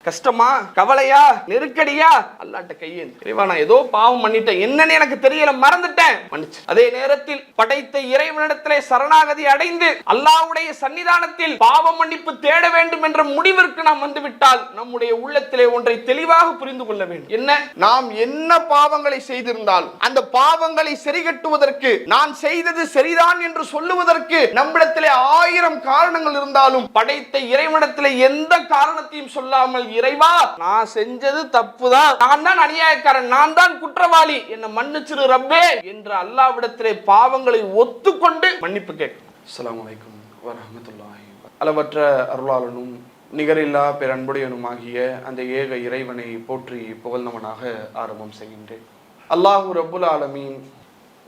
கஷ்டமா, கவலையா, நெருக்கடியா, அல்லாஹ்ட்ட கையேந்து. இறைவா, நான் ஏதோ பாவம் பண்ணிட்டேன், என்னன்னு எனக்கு தெரியல, மறந்துட்டேன், மன்னிச்சு. அதே நேரத்தில் படைத்த இறைவனிடத்திலே சரணாகதி அடைந்து அல்லாஹ்வுடைய சன்னிதானத்தில் பாவ மன்னிப்பு தேட வேண்டும் என்ற முடிவிற்கு நாம் வந்துவிட்டால் நம்முடைய உள்ளத்திலே ஒன்றை தெளிவாக புரிந்து கொள்ள வேண்டும். என்ன? நாம் என்ன பாவங்களை செய்திருந்தால் அந்த பாவங்களை சரிகட்டுவதற்கு, நான் செய்தது சரிதான் என்று சொல்லுவதற்கு நம்மிடத்திலே 1000 காரணங்கள் இருந்தாலும் படைத்த இறைவனிடத்திலே எந்த காரணத்தையும் சொல்லாமல், இறைவா, நான் செஞ்சது தப்புதான், நான் தான் அநியாயக்காரன், நான் தான் குற்றவாளி, என்னை மன்னிச்சிரு ரப்பே என்று அல்லாஹ்விடத்திலே பாவங்களை ஒத்துக்கொண்டு மன்னிப்பு கேட்கும். அஸ்ஸலாமு அலைக்கும் வரஹ்மத்துல்லாஹி. அளவற்ற அருளாளனும் நிகரில்லா பேரன்புடையனுமாகிய அந்த ஏக இறைவனை போற்றி புகழ்ந்தவனாக ஆரம்பம் செய்கின்றேன். அல்லாஹு ரப்புல் ஆலமீன்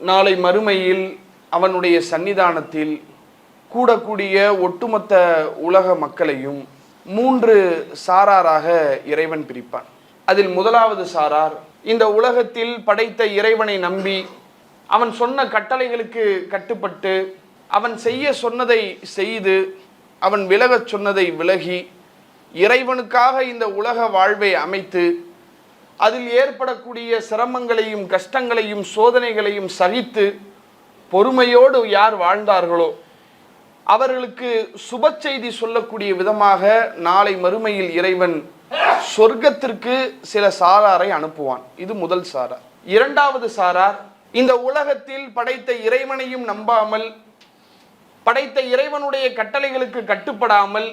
நாளை மறுமையில் அவனுடைய சன்னிதானத்தில் கூடக்கூடிய ஒட்டுமொத்த உலக மக்களையும் 3 சாராராக இறைவன் பிரிப்பான். அதில் முதலாவது சாரார் இந்த உலகத்தில் படைத்த இறைவனை நம்பி அவன் சொன்ன கட்டளைகளுக்கு கட்டுப்பட்டு அவன் செய்ய சொன்னதை செய்து அவன் விலகச் சொன்னதை விலகி இறைவனுக்காக இந்த உலக வாழ்வை அமைத்து அதில் ஏற்படக்கூடிய சிரமங்களையும் கஷ்டங்களையும் சோதனைகளையும் சகித்து பொறுமையோடு யார் வாழ்ந்தார்களோ அவர்களுக்கு சுப செய்தி சொல்லக்கூடிய விதமாக நாளை மறுமையில் இறைவன் சொர்க்கத்திற்கு சில சாராரை அனுப்புவான். இது முதல் சாரார். இரண்டாவது சாரார் இந்த உலகத்தில் படைத்த இறைவனையும் நம்பாமல் படைத்த இறைவனுடைய கட்டளைகளுக்கு கட்டுப்படாமல்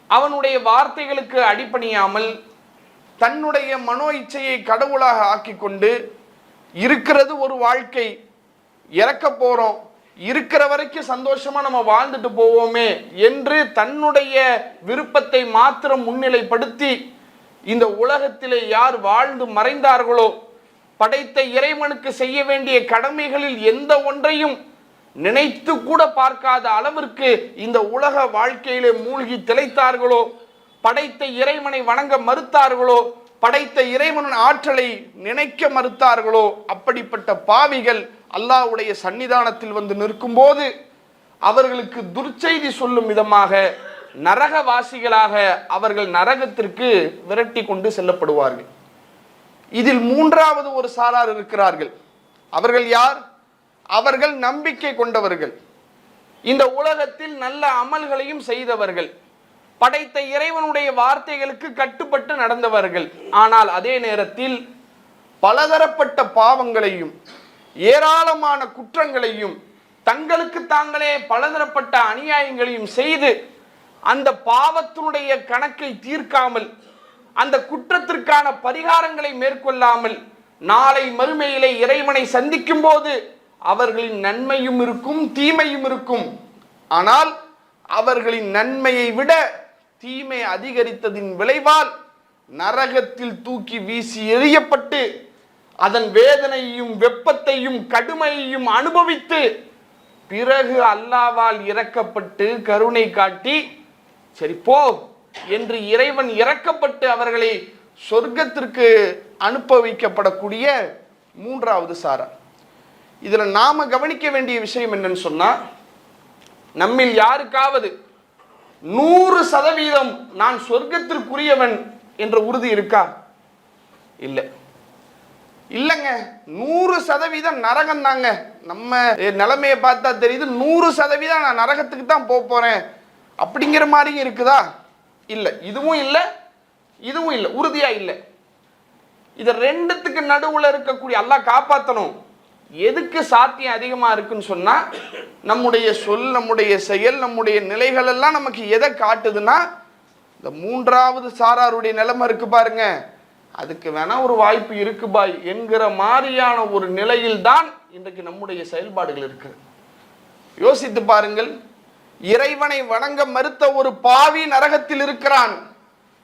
அவனுடைய வார்த்தைகளுக்கு அடிபணியாமல் தன்னுடைய மனோ இச்சையை கடவுளாக ஆக்கி கொண்டு இருக்கிறது ஒரு வாழ்க்கை, இறக்க போறோம், இருக்கிற வரைக்கும் சந்தோஷமா நம்ம வாழ்ந்துட்டு போவோமே என்று தன்னுடைய விருப்பத்தை மாத்திரம் முன்னிலைப்படுத்தி இந்த உலகத்திலே யார் வாழ்ந்து மறைந்தார்களோ, படைத்த இறைவனுக்கு செய்ய வேண்டிய கடமைகளில் எந்த ஒன்றையும் நினைத்து கூட பார்க்காத அளவிற்கு இந்த உலக வாழ்க்கையிலே மூழ்கி திளைத்தார்களோ, படைத்த இறைவனை வணங்க மறுத்தார்களோ, படைத்த இறைவனின் ஆற்றலை நினைக்க மறுத்தார்களோ, அப்படிப்பட்ட பாவிகள் அல்லாஹ்வுடைய சன்னிதானத்தில் வந்து நிற்கும் போது அவர்களுக்கு துர்ச்செய்தி சொல்லும் விதமாக நரகவாசிகளாக அவர்கள் நரகத்திற்கு விரட்டி கொண்டு செல்லப்படுவார்கள். இதில் மூன்றாவது ஒரு சாரார் இருக்கிறார்கள். அவர்கள் யார்? அவர்கள் நம்பிக்கை கொண்டவர்கள், இந்த உலகத்தில் நல்ல அமல்களையும் செய்தவர்கள், படைத்த இறைவனுடைய வார்த்தைகளுக்கு கட்டுப்பட்டு நடந்தவர்கள். ஆனால் அதே நேரத்தில் பலதரப்பட்ட பாவங்களையும் ஏராளமான குற்றங்களையும் தங்களுக்கு தாங்களே பலதரப்பட்ட அநியாயங்களையும் செய்து அந்த பாவத்தினுடைய கணக்கை தீர்க்காமல் அந்த குற்றத்திற்கான பரிகாரங்களை மேற்கொள்ளாமல் நாளை மறுமையிலே இறைவனை சந்திக்கும் போது அவர்களின் நன்மையும் இருக்கும் தீமையும் இருக்கும். ஆனால் அவர்களின் நன்மையை விட தீமை அதிகரித்ததின் விளைவால் நரகத்தில் தூக்கி வீசி எறியப்பட்டு அதன் வேதனையும் வெப்பத்தையும் கடுமையையும் அனுபவித்து பிறகு அல்லாஹ்வால் இறக்கப்பட்டு கருணை காட்டி சரி போ என்று இறைவன் இறக்கப்பட்டு அவர்களை சொர்க்கத்திற்கு அனுப்ப வைக்கப்படக்கூடிய மூன்றாவது சாரார். இதுல நாம கவனிக்க வேண்டிய விஷயம் என்னன்னு சொன்னா, நம்மில் யாருக்காவது 100% நான் சொர்க்கத்திற்குரியவன் என்ற உறுதி இருக்கா? இல்லை, இல்லைங்க. 100% நரகம் தாங்க. நம்ம நிலைமையை பார்த்தா தெரியுது 100% நான் நரகத்துக்கு தான் போறேன் அப்படிங்கிற மாதிரியும் இருக்குதா? இல்லை, இதுவும் இல்லை இதுவும் இல்லை, உறுதியா இல்லை. இது ரெண்டுத்துக்கு நடுவுல இருக்கக்கூடிய அல்லாஹ் காப்பாற்றணும். எதுக்கு சாத்தியம் அதிகமா இருக்குன்னு சொன்னா, நம்முடைய சொல், நம்முடைய செயல், நம்முடைய நிலைகள் எல்லாம் நமக்கு எதை காட்டுதுன்னா, இந்த மூன்றாவது சாராருடைய நிலைமை இருக்கு பாருங்க, அதுக்கு வேணா ஒரு வாய்ப்பு இருக்கு பாய் என்கிற மாதிரியான ஒரு நிலையில் தான் இன்றைக்கு நம்முடைய செயல்பாடுகள் இருக்கு. யோசித்து பாருங்கள். இறைவனை வணங்க மறுத்த ஒரு பாவி நரகத்தில் இருக்கிறான்.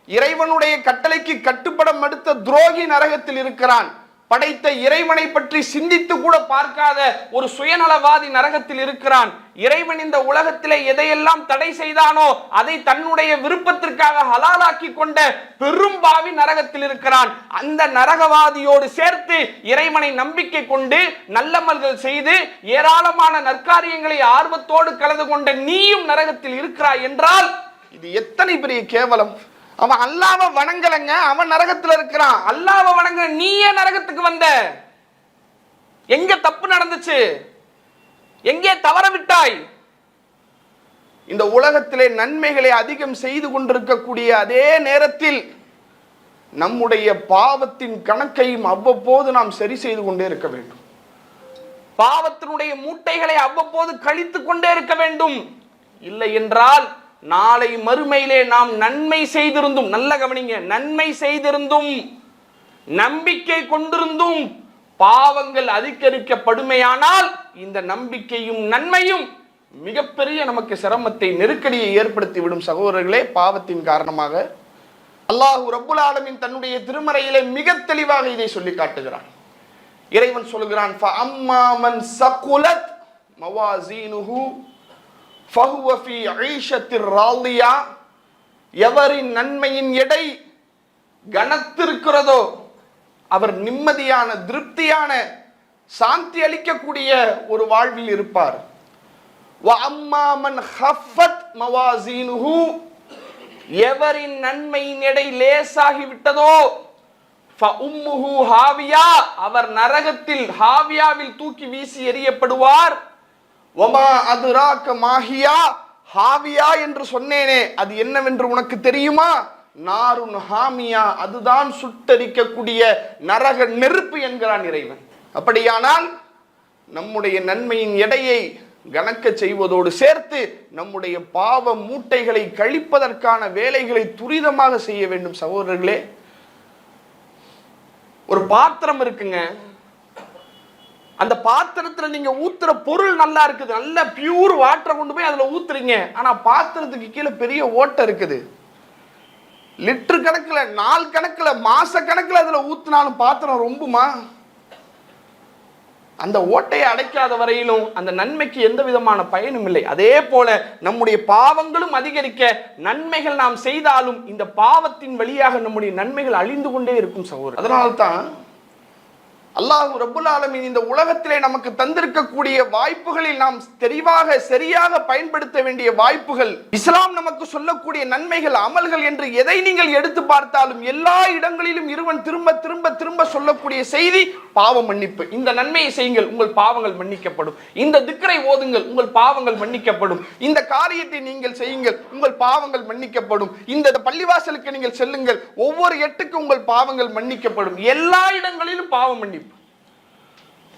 இறைவனுடைய கட்டளைக்கு கட்டுப்பட மறுத்த துரோகி நரகத்தில் இருக்கிறான். படைத்த இறைவனை பற்றி சிந்தித்து கூட பார்க்காத ஒரு சுயநலவாதி நரகத்தில் இருக்கிறான். இறைவன் இந்த உலகத்திலே எதையெல்லாம் தடை செய்தானோ அதை தன்னுடைய விருப்பத்திற்காக ஹலாலாக்கி கொண்ட பெரும் பாவி நரகத்தில் இருக்கிறான். அந்த நரகவாதியோடு சேர்த்து இறைவனை நம்பிக்கை கொண்டு நல்லமல்கள் செய்து ஏராளமான நற்காரியங்களை ஆர்வத்தோடு கலந்து கொண்ட நீயும் நரகத்தில் இருக்கிறாய் என்றால் இது எத்தனை பெரிய கேவலம். அவன் அல்லாஹ்வை வணங்கலங்க, அவன் நரகத்துல இருக்கிறான். அல்லாஹ்வை வணங்க நீ ஏன் நரகத்துக்கு வந்த? எங்க தப்பு நடந்துச்சு? எங்கே தவற விட்டாய்? இந்த உலகத்திலே நன்மைகளை அதிகம் செய்து கொண்டிருக்கக்கூடிய அதே நேரத்தில் நம்முடைய பாவத்தின் கணக்கையும் அவ்வப்போது நாம் சரி செய்து கொண்டே இருக்க வேண்டும். பாவத்தினுடைய மூட்டைகளை அவ்வப்போது கழித்து கொண்டே இருக்க வேண்டும். இல்லை என்றால் நாளை மறுமையிலே நாம் நன்மை செய்திருந்தும், நல்ல கவனிங்க, நன்மை செய்திருந்தும் நம்பிக்கை கொண்டிருந்தும் பாவங்கள் அதிகரிக்கப்படுமையானால் இந்த நம்பிக்கையும் நன்மையும் மிகப்பெரிய நமக்கு சிரமத்தை, நெருக்கடியை ஏற்படுத்தி விடும் சகோதரர்களே. பாவத்தின் காரணமாக அல்லாஹ் ரப்புல் ஆலமீன் தன்னுடைய திருமறையிலே மிக தெளிவாக இதை சொல்லி காட்டுகிறான். இறைவன் சொல்கிறான், ஃபஅம்மா மன் ஸகுலத் மவாஸீனுஹு ஃபஹுவ ஃபீ ஈஷத்திர் ராலியா. எவரின் நன்மையின் எடை கனத்திருக்கிறதோ அவர் நிம்மதியான, திருப்தியான, சாந்தி அளிக்கக்கூடிய ஒரு வாழ்வில் இருப்பார். வஅம்மா மன் ஹஃபத் மவாஸீனுஹு, எவரின் நன்மையின் எடை லேசாகி விட்டதோ ஃபஉம்முஹு ஹாவியா, அவர் நரகத்தில் ஹாவியாவில் தூக்கி வீசி எறியப்படுவார். வமா அதுராக மாஹியா, ஹாவியா என்று சொன்னேனே அது என்னவென்று உனக்கு தெரியுமா? நாருன் ஹாமியா, அதுதான் சுட்டரிக்கக்கூடிய நரக நெருப்பு என்கிறான் இறைவன். அப்படியானால் நம்முடைய நன்மையின் எடையை கணக்க செய்வதோடு சேர்த்து நம்முடைய பாவ மூட்டைகளை கழிப்பதற்கான வேலைகளை துரிதமாக செய்ய வேண்டும் சகோதரர்களே. ஒரு பாத்திரம் இருக்குங்க, அந்த பாத்திரத்துல நீங்க ஊத்துற பொருள் நல்லா இருக்குது, நல்ல பியூர் வாட்டரை கொண்டு போய் அதுல ஊத்துறீங்க. ஆனா பாத்திரத்துக்கு கீழே பெரிய ஓட்டை இருக்குது. லிட்டர் கணக்குல, நாள் கணக்குல, மாச கணக்குல அதுல ஊத்துனாலும் பாத்திரம் ரொம்புமா? அந்த ஓட்டையை அடைக்காத வரையிலும் அந்த நன்மைக்கு எந்த விதமான பயனும் இல்லை. அதே போல நம்முடைய பாவங்களும் அதிகரிக்க, நன்மைகள் நாம் செய்தாலும் இந்த பாவத்தின் வழியாக நம்முடைய நன்மைகள் அழிந்து கொண்டே இருக்கும் சகோதரர். அதனால்தான் அல்லாஹ் ரப்புல் ஆலமீன் இந்த உலகத்திலே நமக்கு தந்திருக்கக்கூடிய வாய்ப்புகளில் நாம் தெளிவாக, சரியாக பயன்படுத்த வேண்டிய வாய்ப்புகள், இஸ்லாம் நமக்கு சொல்லக்கூடிய நன்மைகள், அமல்கள் என்று எதை நீங்கள் எடுத்து பார்த்தாலும் எல்லா இடங்களிலும் இருவன் திரும்ப திரும்ப திரும்ப சொல்லக்கூடிய செய்தி பாவ மன்னிப்பு. இந்த நன்மையை செய்யுங்கள், உங்கள் பாவங்கள் மன்னிக்கப்படும். இந்த திக்ரை ஓதுங்கள், உங்கள் பாவங்கள் மன்னிக்கப்படும். இந்த காரியத்தை நீங்கள் செய்யுங்கள், உங்கள் பாவங்கள் மன்னிக்கப்படும். இந்த பள்ளிவாசலுக்கு நீங்கள் செல்லுங்கள், ஒவ்வொரு எட்டுக்கும் உங்கள் பாவங்கள் மன்னிக்கப்படும். எல்லா இடங்களிலும் பாவ மன்னிப்பு.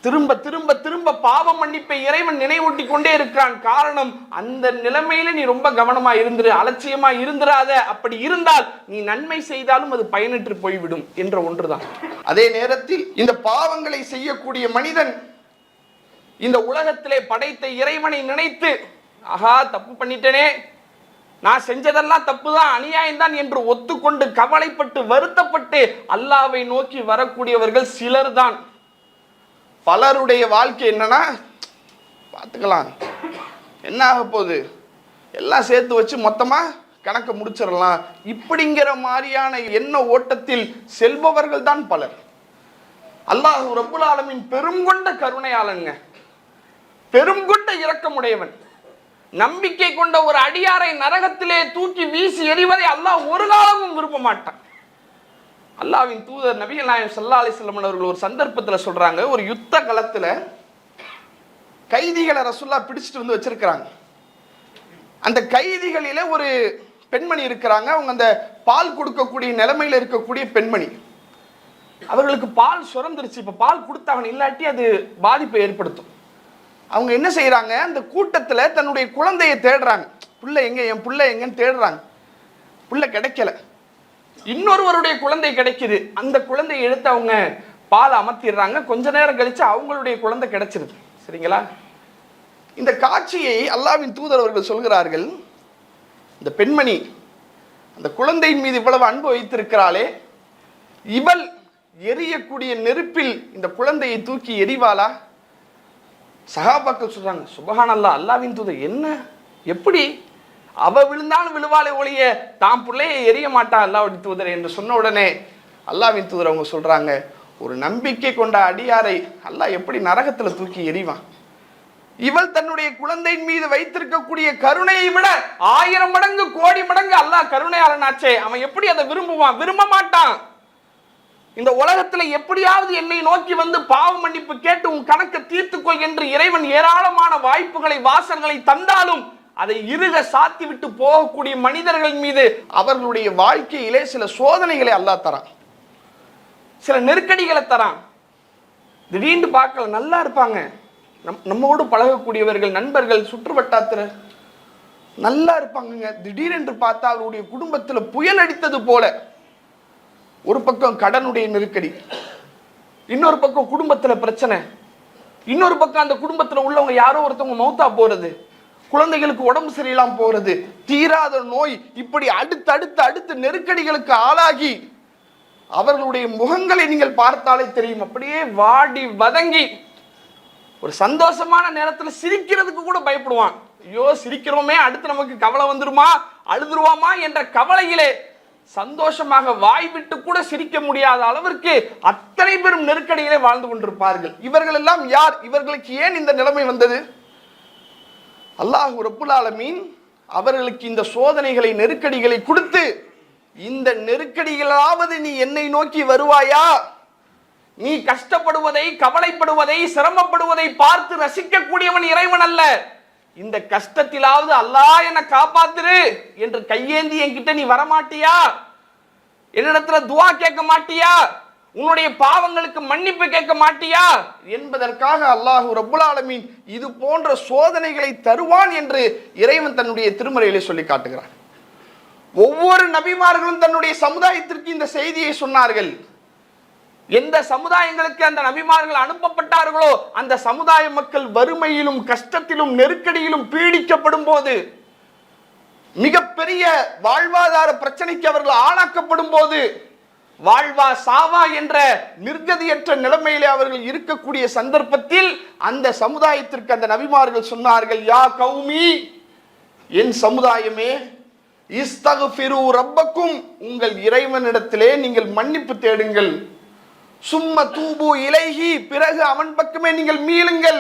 திரும்ப திரும்ப திரும்ப பாவ மன்னிப்பை இறைவன் நினைவூட்டி கொண்டே இருக்கிறான். காரணம், அந்த நிலைமையில நீ ரொம்ப கவனமா இருந்துரு, அலட்சியமா இருந்துராத. அப்படி இருந்தால் நீ நன்மை செய்தாலும் அது பயனற்று போய்விடும் என்ற ஒன்றுதான். அதே நேரத்தில் இந்த பாவங்களை செய்யக்கூடிய மனிதன் இந்த உலகத்திலே படைத்த இறைவனை நினைத்து, ஆஹா தப்பு பண்ணிட்டேனே, நான் செஞ்சதெல்லாம் தப்புதான், அநியாயம்தான் என்று ஒத்துக்கொண்டு கவலைப்பட்டு வருத்தப்பட்டு அல்லாஹ்வை நோக்கி வரக்கூடியவர்கள் சிலர் தான். பலருடைய வாழ்க்கை என்னன்னா, பார்த்துக்கலாம், என்ன ஆக போகுது, எல்லாம் சேர்த்து வச்சு மொத்தமா கணக்கு முடிச்சிடலாம், இப்படிங்கிற மாதிரியான எண்ண ஓட்டத்தில் செல்பவர்கள் தான் பலர். அல்லாஹ் ரப்புல் ஆலமீன் பெரும் கொண்ட கருணையாளங்க, பெரும் கொண்ட இரக்கமுடையவன். நம்பிக்கை கொண்ட ஒரு அடியாரை நரகத்திலே தூக்கி வீசி எறிவதை அல்லாஹ் ஒரு காலமும் விரும்ப மாட்டான். அல்லாஹ்வின் தூதர் நபிகள் நாயகம் ஸல்லல்லாஹு அலைஹி வஸல்லம் அவர்கள் ஒரு சந்தர்ப்பத்தில் சொல்றாங்க, ஒரு யுத்த களத்துல கைதிகளை ரசூலுல்லாஹ் பிடிச்சிட்டு வந்து வச்சிருக்கிறாங்க. அந்த கைதிகளில ஒரு பெண்மணி இருக்கிறாங்க. அவங்க அந்த பால் கொடுக்கக்கூடிய நிலைமையில இருக்கக்கூடிய பெண்மணி. அவர்களுக்கு பால் சுரந்துருச்சு. இப்ப பால் கொடுத்தாங்க, இல்லாட்டி அது பாதிப்பை ஏற்படுத்தும். அவங்க என்ன செய்யறாங்க, அந்த கூட்டத்துல தன்னுடைய குழந்தையை தேடுறாங்க. புள்ள எங்க, என் புள்ள எங்கன்னு தேடுறாங்க. புள்ள கிடைக்கல. இன்னொருவருடைய குழந்தை கிடைக்குது. அந்த குழந்தையை எடுத்து அவங்க பால் அமர்த்திடுறாங்க. கொஞ்ச நேரம் கழிச்சு அவங்களுடைய குழந்தை கிடைச்சிருது. சரிங்களா? இந்த காட்சியை அல்லாஹ்வின் தூதர் அவர்கள் சொல்கிறார்கள், இந்த பெண்மணி அந்த குழந்தையின் மீது இவ்வளவு அன்பு வைத்திருக்கிறாளே, இவள் எரியக்கூடிய நெருப்பில் இந்த குழந்தையை தூக்கி எரிவாளா? சஹாபாக்கள் சொல்றாங்க, சுப்ஹானல்லாஹ், அல்லாஹ்வின் தூதர் என்ன, எப்படி? அவ விழுந்தாலும் விழுவாளே ஒழிய தாம் பிள்ளையை எரிய மாட்டா அல்லாஹ்வின் தூதர் என்று சொன்ன உடனே அல்லாஹ்வின் தூதர் அவங்க சொல்றாங்க, ஒரு நம்பிக்கை கொண்ட அடியாரை அல்லாஹ் எப்படி நரகத்துல தூக்கி எறிவான்? இவள் தன்னுடைய குழந்தையின் மீது வைத்திருக்கக்கூடிய கருணையை விட 1000 மடங்கு கோடி மடங்கு அல்லாஹ் கருணையாளனாச்சே, அவன் எப்படி அதை விரும்புவான்? விரும்ப மாட்டான். இந்த உலகத்துல எப்படியாவது என்னை நோக்கி வந்து பாவ மன்னிப்பு கேட்டு உன் கணக்கை தீர்த்துக்கொள் என்று இறைவன் ஏராளமான வாய்ப்புகளை வாசல்களை தந்தாலும் அதை இறுக சாத்தி விட்டு போகக்கூடிய மனிதர்கள் மீது அவர்களுடைய வாழ்க்கையிலே சில சோதனைகளை அல்லாஹ் தரான், சில நெருக்கடிகளை தரான். திடீர்னு பார்க்கல நல்லா இருப்பாங்க, நம்மோடு பழகக்கூடியவர்கள், நண்பர்கள், சுற்று வட்டாரத்தினர் நல்லா இருப்பாங்க. திடீரென்று பார்த்தா அவருடைய குடும்பத்தில் புயல் அடித்தது போல, ஒரு பக்கம் கடனுடைய நெருக்கடி, இன்னொரு பக்கம் குடும்பத்தில் பிரச்சனை, இன்னொரு பக்கம் அந்த குடும்பத்தில் உள்ளவங்க யாரோ ஒருத்தவங்க மௌத்தா போறது, குழந்தைகளுக்கு உடம்பு சரியில்லாம போறது, தீராத நோய், இப்படி அடுத்து நெருக்கடிகளுக்கு ஆளாகி அவர்களுடைய முகங்களை நீங்கள் பார்த்தாலே தெரியும், அப்படியே வாடி வதங்கி ஒரு சந்தோஷமான நேரத்தில் சிரிக்கிறதுக்கு கூட பயப்படுவான். ஐயோ சிரிக்கிறோமே, அடுத்து நமக்கு கவலை வந்துருமா, அழுதுருவாமா என்ற கவலையிலே சந்தோஷமாக வாய் விட்டு கூட சிரிக்க முடியாத அளவிற்கு அத்தனை பெரும் நெருக்கடியிலே வாழ்ந்து கொண்டிருப்பார்கள். இவர்கள் எல்லாம் யார்? இவர்களுக்கு ஏன் இந்த நிலைமை வந்தது? அல்லாஹ் ரப்புல் ஆலமீன் அவர்களுக்கு இந்த சோதனைகளை, நெருக்கடிகளை கொடுத்து, இந்த நெருக்கடிகளாவது நீ என்னை நோக்கி வருவாயா, நீ கஷ்டப்படுவதை, கவலைப்படுவதை, சிரமப்படுவதை பார்த்து ரசிக்கக்கூடியவன் இறைவன் அல்ல, இந்த கஷ்டத்திலாவது அல்லாஹ் என்னை காப்பாத்துரு என்று கையேந்தி என்கிட்ட நீ வரமாட்டியா, என்னிடத்துல துவா கேட்க மாட்டியா, உன்னுடைய பாவங்களுக்கு மன்னிப்பு கேட்க மாட்டியா என்பதற்காக அல்லாஹ் ரப்புல் ஆலமீன் இது போன்ற சோதனைகளை தருவான் என்று இறைவன் தன்னுடைய திருமறையிலே சொல்லி காட்டுகிறான். ஒவ்வொரு நபிமார்களும் தன்னுடைய சமுதாயத்திற்கு இந்த செய்தியை சொன்னார்கள். எந்த சமுதாயங்களுக்கு அந்த நபிமார்கள் அனுப்பப்பட்டார்களோ அந்த சமுதாய மக்கள் வறுமையிலும் கஷ்டத்திலும் நெருக்கடியிலும் பீடிக்கப்படும் போது, மிகப்பெரிய வாழ்வாதார பிரச்சனைக்கு அவர்கள் ஆளாக்கப்படும் போது, வாழ்வா சாவா என்ற நிர்கதியற்ற நிலைமையிலே அவர்கள் இருக்கக்கூடிய சந்தர்ப்பத்தில் அந்த சமுதாயத்திற்கு அந்த நபிமார்கள் சொன்னார்கள், யா கௌமி, என் சமுதாயமே, இஸ்தக்ஃபிரு ரப்பக்கும், உங்கள் இறைவனிடத்திலே நீங்கள் மன்னிப்பு தேடுங்கள், சும்ம தூபு இலைஹி, பிறகு அவன் பக்கமே நீங்கள் மீளுங்கள்,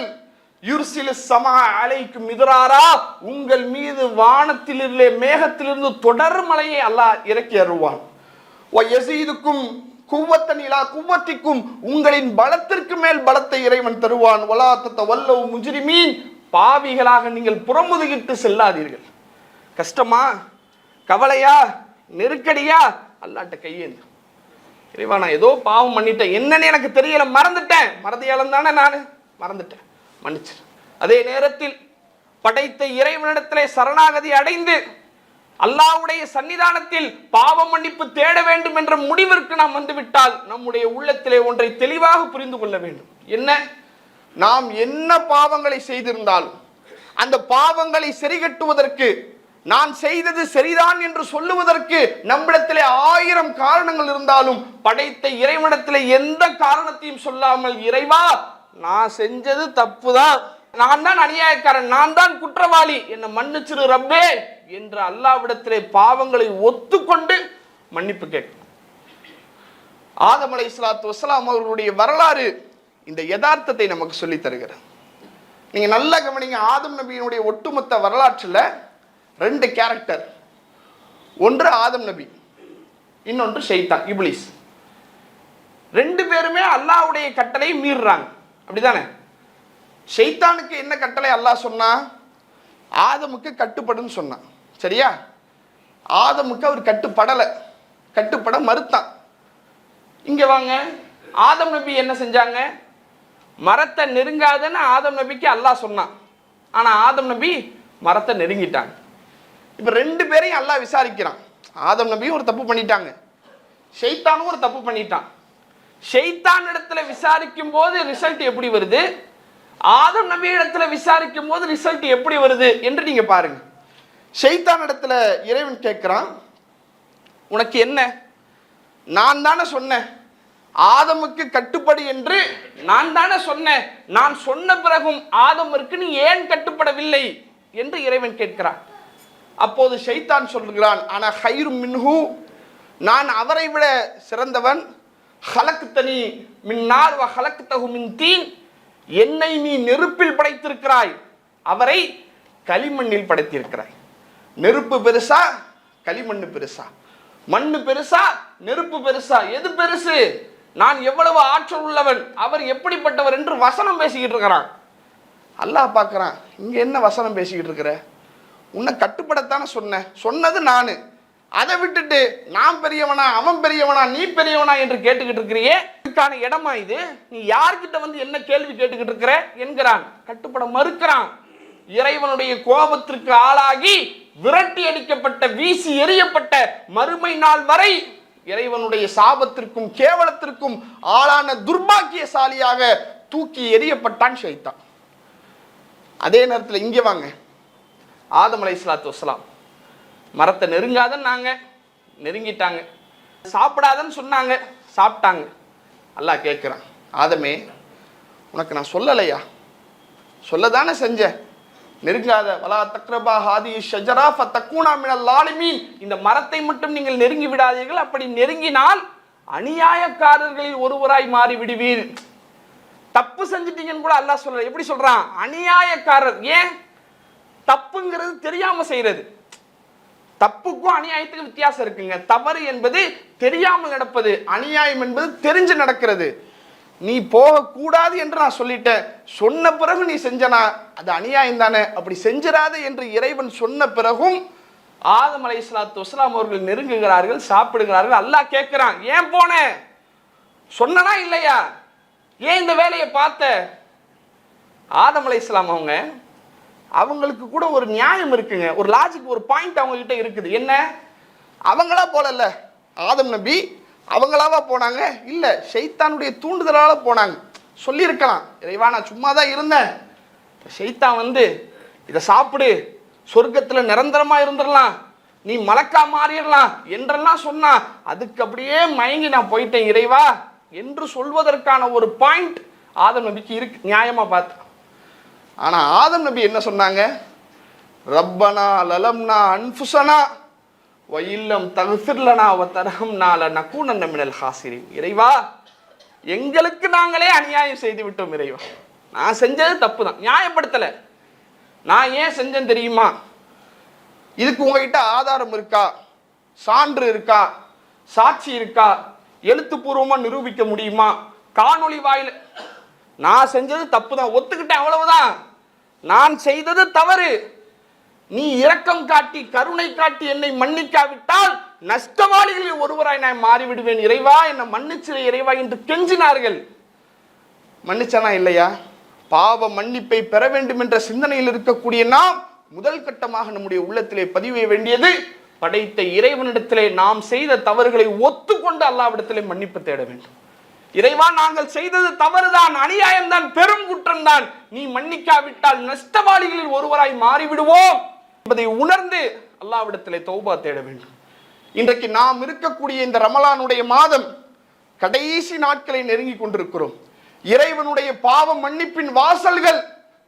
யுர்சிலு ஸமா அலைக்கும் மித்ராரா, உங்கள் மீது வானத்திலிருந்தே மேகத்திலிருந்து தொடர் மழையை அல்லாஹ் இறக்கி அருள்வான், வ யஸீதுக்கும் குவத்தன் இலா குவத்திக்கும், உங்களின் பலத்திற்கு மேல் பலத்தை இறைவன் தருவான், வலா தத்தவல்லவு முஜ்ரிமீன், பாவிகளாக நீங்கள் புறமுதுகிட்டு செல்லாதீர்கள். கஷ்டமா, கவலையா, நெருக்கடியா, அல்லாஹ்ட்ட கையேந்து, இறைவா நான் ஏதோ பாவம் பண்ணிட்டேன், என்னன்னு எனக்கு தெரியல, மறந்துட்டேன், மறதியாளன் தானே நான், மறந்துட்டேன், மன்னிச்சிரு. அதே நேரத்தில் படைத்த இறைவனிடத்திலே சரணாகதி அடைந்து அல்லாஹ்வுடைய சன்னிதானத்தில் பாவ மன்னிப்பு தேட வேண்டும் என்ற முடிவிற்கு நாம் வந்துவிட்டால் நம்முடைய உள்ளத்திலே ஒன்றை தெளிவாக புரிந்து கொள்ள வேண்டும். என்ன? நாம் என்ன பாவங்களை செய்திருந்தாலும் அந்த பாவங்களை சரிகட்டுவதற்கு, நான் செய்தது சரிதான் என்று சொல்லுவதற்கு நம்மிடத்திலே 1000 காரணங்கள் இருந்தாலும் படைத்த இறைவனிடத்திலே எந்த காரணத்தையும் சொல்லாமல், இறைவா நான் செஞ்சது தப்புதான், நான் தான் அநியாயக்காரன், நான் தான் குற்றவாளி, என்னை மன்னிச்சிரு ரப்பே என்று அல்லாஹ்விடத்திலே பாவங்களை ஒத்துக்கொண்டு மன்னிப்பு கேட்கும். ஆதம் அலைஹிஸ்ஸலாத்து வஸ்ஸலாம் அவர்களுடைய வரலாறு இந்த யதார்த்தத்தை நமக்கு சொல்லி தருகிறது. நீங்க நல்லா கவனிங்க. ஆதம் நபியினுடைய ஒட்டுமொத்த வரலாற்றில் 2 கேரக்டர், ஒன்று ஆதம் நபி, இன்னொன்று ஷைத்தான், இப்லீஸ். 2 பேருமே அல்லாஹ்வுடைய கட்டளை மீறுறாங்க, அப்படிதானே? ஷைத்தானுக்கு என்ன கட்டளை அல்லாஹ் சொன்னா? ஆதமுக்கு கட்டுப்படுன்னு சொன்னான், சரியா? ஆதமுக்கு அவர் கட்டுப்பட மறுத்தான். இங்க வாங்க, ஆதம் நபி என்ன செஞ்சாங்க? மரத்தை நெருங்காதன்னு ஆதம் நபிக்கு அல்லாஹ் சொன்னான், ஆனா ஆதம் நபி மரத்தை நெருங்கிட்டாங்க. இப்ப 2 பேரையும் அல்லாஹ் விசாரிக்கிறான். ஆதம் நபியும் ஒரு தப்பு பண்ணிட்டாங்க, ஷைத்தானும் ஒரு தப்பு பண்ணிட்டான். ஷைத்தான் இடத்துல விசாரிக்கும் போது ரிசல்ட் எப்படி வருது, ஆதம் நபி இடத்துல விசாரிக்கும் போது ரிசல்ட் எப்படி வருது என்று நீங்க பாருங்க. ஷைத்தான் இடத்துல இறைவன் கேட்கிறான், உனக்கு என்ன? நான் தானே சொன்னேன் ஆதமுக்கு கட்டுப்படு என்று, நான் தானே சொன்னேன், நான் சொன்ன பிறகும் ஆதமிற்கு நீ ஏன் கட்டுப்படவில்லை என்று இறைவன் கேட்கிறான். அப்போது ஷைத்தான் சொல்கிறான், ஆனா ஹைரும் மின்ஹு, நான் அவரை விட சிறந்தவன், ஹலக்தனி மின் நார் வ ஹலக்தஹு மின் தீன், என்னை நீ நெருப்பில் படைத்திருக்கிறாய், அவரை களிமண்ணில் படைத்திருக்கிறாய். நெருப்பு பெருசா, களிமண்ணு பெருசா? மண்ணு பெருசா, நெருப்பு பெருசா? எது பெருசு? நான் எவ்வளவு ஆற்றல் உள்ளவன், அவர் எப்படிப்பட்டவர் என்று வசனம் பேசிக்கிட்டு இருக்கிறான். அல்லாஹ் பார்க்கறான், இங்க என்ன வசனம் பேசிக்கிட்டு இருக்கிற? உன்னை கட்டுப்படத்தானே சொன்னது நானு. அதை விட்டுட்டு நான் பெரியவனா, அவன் பெரியவனா, நீ பெரியவனா என்று கேட்டுக்கிட்டு இருக்கிறியே, இதுக்கான இடமா இது? நீ யார்கிட்ட வந்து என்ன கேள்வி கேட்டுக்கிட்டு இருக்கிற என்கிறான். கட்டுப்பட மறுக்கிறான். இறைவனுடைய கோபத்திற்கு ஆளாகி விரட்டி அடிக்கப்பட்ட, வீசி எறியப்பட்ட, மறுமை நாள் வரை இறைவனுடைய சாபத்திற்கும் கேவலத்திற்கும் ஆளான துர்பாக்கியசாலியாக தூக்கி எறியப்பட்டான் ஷைத்தான். அதே நேரத்தில் இங்கே வாங்க, ஆதம் அலைஹிஸ்ஸலாத்து வஸ்ஸலாம் மரத்தை நெருங்காதன்னு நாங்க நெருங்கிட்டாங்க, சாப்பிடாதன்னு சொன்னாங்க, சாப்பிட்டாங்க. அல்லாஹ் கேட்குறான், ஆதமே உனக்கு நான் சொல்லலையா? சொல்லதானே செஞ்சேன். நெருங்காத, வலா தக்ரபா ஹாதி ஷஜரா ஃபதக்கூனா மினல் லாலிமீன், இந்த மரத்தை மட்டும் நீங்கள் நெருங்கி விடாதீர்கள், அப்படி நெருங்கினால் அநியாயக்காரர்களில் ஒருவராய் மாறி விடுவீர். தப்பு செஞ்சிட்டீங்கன்னு கூட அல்லாஹ் சொல்ற. எப்படி சொல்றான்? அநியாயக்காரர். ஏன்? தப்புங்கிறது தெரியாம செய்யறது. தப்புக்கும் அநியாயத்துக்கு வித்தியாசம் இருக்குங்க. தவறு என்பது தெரியாமல் நடப்பது, அநியாயம் என்பது தெரிஞ்சு நடக்கிறது. நீ போகக்கூடாது என்று நான் சொல்லிட்டேன், சொன்ன பிறகு நீ செஞ்சனா அது அநியாயம் தானே, அப்படி செஞ்சிடாத என்று இறைவன் சொன்ன பிறகும் ஆதம் அலைஹிஸ்ஸலாத்து வஸ்ஸலாம் அவர்கள் நெருங்குகிறார்கள், சாப்பிடுகிறார்கள். அல்லாஹ் கேட்கிறான், ஏன் போன? சொன்னனா இல்லையா? ஏன் இந்த வேலையை பார்த்த? ஆதம் அலைஹிஸ்ஸலாம் அவங்களுக்கு கூட ஒரு நியாயம் இருக்குங்க, ஒரு லாஜிக், ஒரு பாயிண்ட் அவங்க கிட்ட இருக்குது. என்ன? அவங்களா போலல்ல ஆதம் நபி, அவங்களாவா போனாங்க? இல்ல, ஷைத்தானுடைய தூண்டுதலால போனாங்க. சொல்லியிருக்கலாம், இறைவா நான் சும்மா தான் இருந்தேன், ஷைத்தான் வந்து இதை சாப்பிடு, சொர்க்கத்துல நிரந்தரமா இருந்துடலாம், நீ மலக்கா மாறிடலாம் என்றெல்லாம் சொன்னா, அதுக்கு அப்படியே மயங்கி நான் போயிட்டேன் இறைவா என்று சொல்வதற்கான ஒரு பாயிண்ட் ஆதம் நபிக்கு இருக்கு, நியாயமா பார்த்து. ஆனா ஆதம் நபி என்ன சொன்னாங்க? ரப்பனா லலம்னா அன்ஃபுஸனா வ இல்லம் தக்ஃபிர் லனா வ தர்ஹம்னா லனகூனன்ன மினல் ஹாசிரின். இறைவா எங்களுக்கு நாங்களே அநியாயம் செய்து விட்டோம் இறைவா, நான் செஞ்சது தப்பு தான், நியாயப்படுத்தல. நான் ஏன் செஞ்சேன் தெரியுமா? இதுக்கு உங்ககிட்ட ஆதாரம் இருக்கா, சான்று இருக்கா, சாட்சி இருக்கா, எழுத்துப்பூர்வமா நிரூபிக்க முடியுமா? காணொளி வாயில நான் செஞ்சது தப்பு தான், ஒத்துக்கிட்டேன், அவ்வளவுதான். நான் செய்தது தவறு, நீ இரக்கம் காட்டி கருணை காட்டி என்னை மன்னிக்காவிட்டால் நஷ்டவாளிகளில் ஒருவராய் நான் மாறிவிடுவேன் இறைவா, என்னை மன்னிச்சிரு இறைவா என்று கெஞ்சினார்கள். மன்னிச்சானா இல்லையா? பாவ மன்னிப்பை பெற வேண்டும் என்ற சிந்தனையில் இருக்கக்கூடிய நாம் முதல் கட்டமாக நம்முடைய உள்ளத்திலே பதிவு வேண்டியது, படைத்த இறைவனிடத்திலே நாம் செய்த தவறுகளை ஒத்துக்கொண்டு அல்லாஹ்விடத்திலே மன்னிப்பு தேட வேண்டும். இறைவா நாங்கள் செய்தது தவறுதான், அநியாயம்தான், பெரும் குற்றம்தான், நீ மன்னிக்காவிட்டால் நஷ்டவாளிகளில் ஒருவராய் மாறிவிடுவோம் என்பதை உணர்ந்து அல்லாஹ்விடத்திலே தௌபா தேட வேண்டும். இன்றைக்கு நாம் இருக்கக்கூடிய இந்த ரமலானுடைய மாதம் கடைசி நாட்களை நெருங்கி கொண்டிருக்கிறோம். இறைவனுடைய பாவ மன்னிப்பின் வாசல்கள்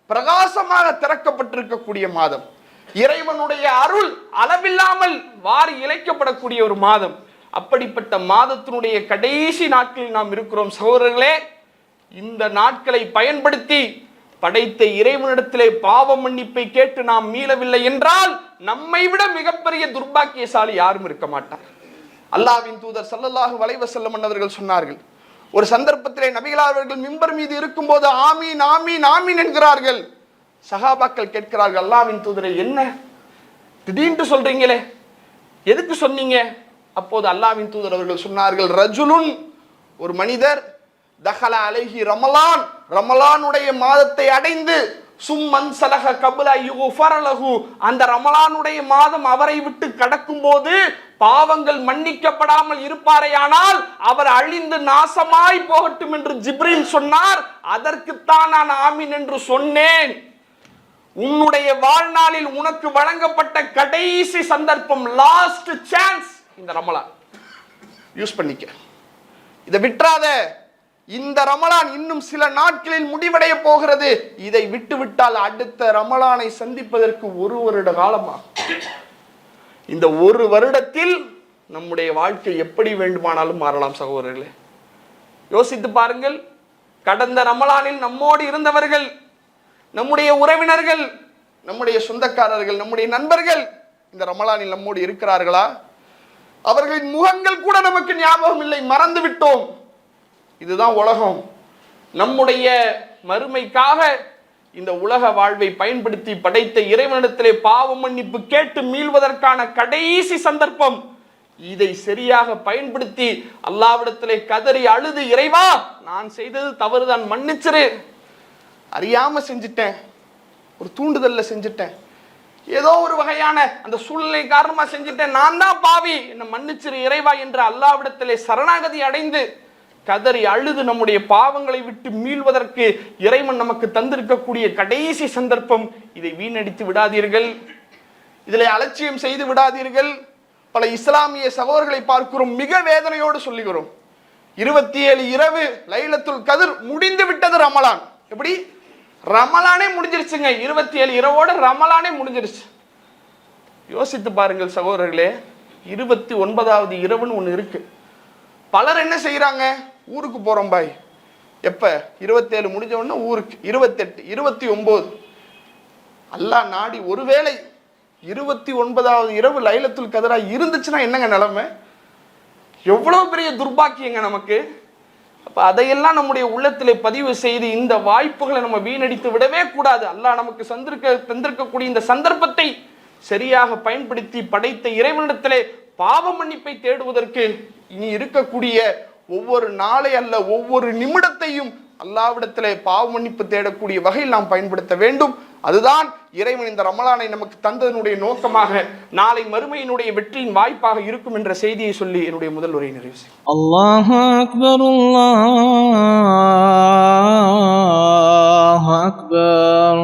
பிரகாசமாக திறக்கப்பட்டிருக்கக்கூடிய மாதம், இறைவனுடைய அருள் அளவில்லாமல் வாரி இழைக்கப்படக்கூடிய ஒரு மாதம். அப்படிப்பட்ட மாதத்தினுடைய கடைசி நாட்களில் நாம் இருக்கிறோம். சகோதரர்களே, இந்த நாட்களை பயன்படுத்தி படைத்த இறைவனிடத்திலே பாவ மன்னிப்பை கேட்டு நாம் மீளவில்லை என்றால் நம்மை விட மிகப்பெரிய துர்பாக்கியசாலி யாரும் இருக்க மாட்டார். அல்லாஹ்வின் தூதர் ஸல்லல்லாஹு அலைஹி வஸல்லம் அவர்கள் சொன்னார்கள், ஒரு சந்தர்ப்பத்திலே நபிகளார் அவர்கள் மிம்பர் மீது இருக்கும்போது ஆமீன் ஆமீன் ஆமீன் என்கிறார்கள். சஹாபாக்கள் கேட்கிறார்கள், அல்லாஹ்வின் தூதரே என்ன திடீர்னு சொல்றீங்களே, எதுக்கு சொன்னீங்க? அப்போது அல்லாஹ்வின் தூதர் அவர்கள் சொன்னார்கள், ரஜுலுன், ஒரு மனிதர், தஹல அலைஹி ரமலான், ரமலானுடைய மாதத்தை அடைந்து சும்மன் சலஹ கபுல யுஃபர லஹு, அந்த ரமலானுடைய மாதம் அவரை விட்டு கடக்கும் போது பாவங்கள் மன்னிக்கப்படாமல் இருப்பாரேயானால் அவர் அழிந்து நாசமாய் போகட்டும் என்று ஜிப்ரீல் சொன்னார். அதற்குத்தான் நான் ஆமீன் என்று சொன்னேன். உன்னுடைய வாழ்நாளில் உனக்கு வழங்கப்பட்ட கடைசி சந்தர்ப்பம், லாஸ்ட் சான்ஸ், இந்த ரமலான் யூஸ் பண்ணிக்க, இதை விட்டுறாத. இந்த ரமலான் இன்னும் சில நாட்களில் முடிவடைய போகிறது. இதை விட்டுவிட்டால் அடுத்த ரமலானை சந்திப்பதற்கு 1 வருட காலமா. இந்த 1 வருடத்தில் நம்முடைய வாழ்க்கை எப்படி வேண்டுமானாலும் மாறலாம். சகோதரர்களே, யோசித்து பாருங்கள். கடந்த ரமலானில் நம்மோடு இருந்தவர்கள், நம்முடைய உறவினர்கள், நம்முடைய சொந்தக்காரர்கள், நம்முடைய நண்பர்கள் இந்த ரமலானில் நம்மோடு இருக்கிறார்களா? அவர்களின் முகங்கள் கூட நமக்கு ஞாபகம் இல்லை, மறந்து விட்டோம். இதுதான் உலகம். நம்முடைய மறுமைக்காக இந்த உலக வாழ்வை பயன்படுத்தி படைத்த இறைவனிடத்திலே பாவ மன்னிப்பு கேட்டு மீள்வதற்கான கடைசி சந்தர்ப்பம். இதை சரியாக பயன்படுத்தி அல்லாஹ்விடத்திலே கதறி அழுது, இறைவா நான் செய்தது தவறுதான், மன்னிச்சிரு, அறியாம செஞ்சிட்டேன், ஒரு தூண்டுதல்ல செஞ்சிட்டேன், ஏதோ ஒரு வகையான அந்த சூழ்நிலை காரணமா செஞ்சிட்டேன், நான் தான் பாவி, என்ன மன்னிச்சிரு இறைவா என்று அல்லாஹ்விடத்திலே சரணாகதி அடைந்து கதறி அழுது நம்முடைய பாவங்களை விட்டு மீள்வதற்கு இறைவன் நமக்கு தந்திருக்கக்கூடிய கடைசி சந்தர்ப்பம். இதை வீணடித்து விடாதீர்கள், இதில் அலட்சியம் செய்து விடாதீர்கள். பல இஸ்லாமிய சகோதரர்களை பார்க்கிறோம், மிக வேதனையோடு சொல்லுகிறோம். 27 இரவு லைலத்துல் கத்ர் முடிந்து விட்டது. ரமலான் எப்படி? ரமலானே முடிஞ்சிருச்சுங்க. 27 இரவோடு ரமலானே முடிஞ்சிருச்சு. யோசித்து பாருங்கள் சகோதரர்களே, 29வது இரவுன்னு ஒன்று இருக்கு. பலர் என்ன செய்யறாங்க? ஊருக்கு போறோம் பாய், எப்ப 27 முடிஞ்ச உடனே ஊருக்கு, 28 29 அல்லாஹ் நாடி ஒருவேளை 29வது இரவு லைலத்துல் கத்ரா இருந்துச்சுன்னா என்னங்க நிலைமை? எவ்வளவு பெரிய துர்பாக்கியங்க நமக்கு. அப்ப அதையெல்லாம் நம்முடைய உள்ளத்திலே பதிவு செய்து இந்த வாய்ப்புகளை நம்ம வீணடித்து விடவே கூடாது. அல்லாஹ் நமக்கு தந்திருக்கக்கூடிய இந்த சந்தர்ப்பத்தை சரியாக பயன்படுத்தி படைத்த இறைவனிடத்திலே பாவ மன்னிப்பை தேடுவதற்கு இனி இருக்கக்கூடிய ஒவ்வொரு நாளை அல்ல, ஒவ்வொரு நிமிடத்தையும் அல்லாஹ்விடத்திலே பாவ மன்னிப்பு தேடக்கூடிய வகையில் நாம் பயன்படுத்த வேண்டும். அதுதான் இறைவன் இந்த ரமலானை நமக்கு தந்ததனுடைய நோக்கமாக, நாளை மறுமையினுடைய வெற்றியின் வாய்ப்பாக இருக்கும் என்ற செய்தியை சொல்லி என்னுடைய முதல் உரையை நிறைவு செய்யும். அல்லாஹு அக்பர், அல்லாஹு அக்பர்.